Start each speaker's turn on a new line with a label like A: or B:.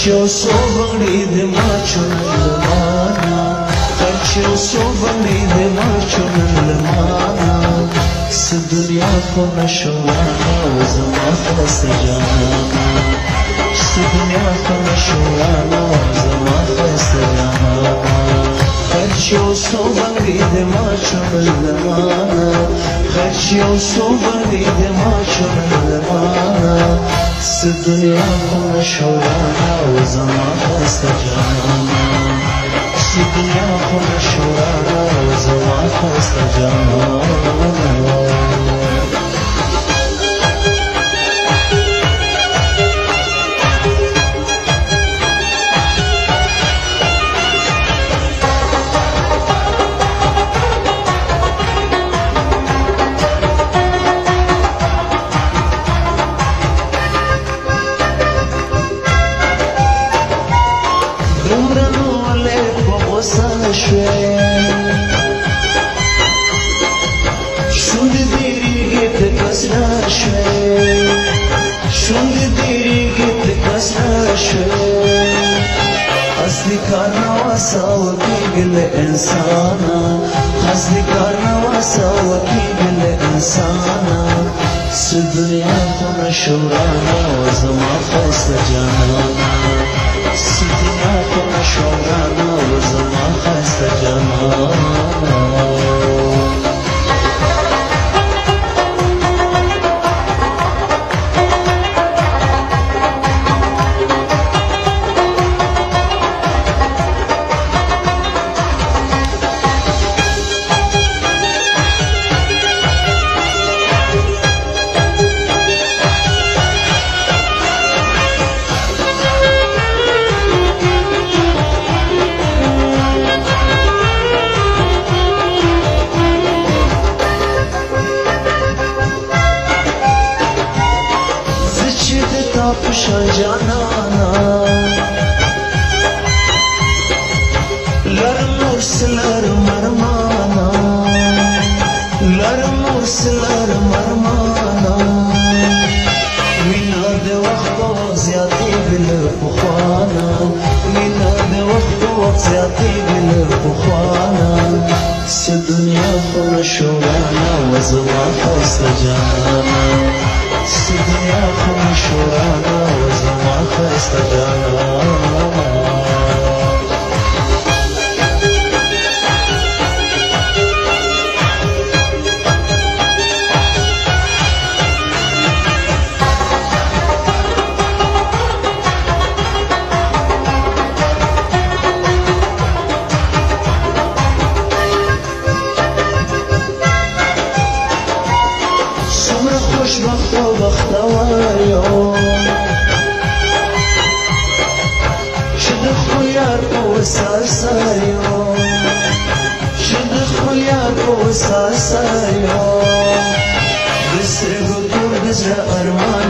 A: خرچو سو بغلی د ما چونن لمانا خرچو سو بغلی د ما چونن لمانا س دنیا خو نشوانا و زما خست جانا س دنیا خو نشوانا و زما خست جانا خرچو سو بغلی د ما چونن لمانا خرچو سو بغلی د ما چونن لمانا س دنیا خو نشوانا و زما خست جانا س دنیا خو نشوانا و زما خست جانا شوند دیری گت کس نشوی شوند دیری گت کس نشوی اصلی کار نواسا و گل انسانا اصلی کار نواسا و گل انسانا س دنیا خو نشورانا و زما خست جانا س دنیا خو نشورانا و زما خست جانا پشان جانانا لرم ارسلر مرمانا لرم ارسلر مرمانا مینا ده وقت زیادی بل پخوانا مینا ده وقت زیادی بل پخوانا س دنیا خو نشورانا و زما خست جانا س دنیا خو نشورانا و زما خست جانا خوشبخت و بختواریم شد خویار و سرساریم شد خویار و سرساریم بسر گدور بزر ارمان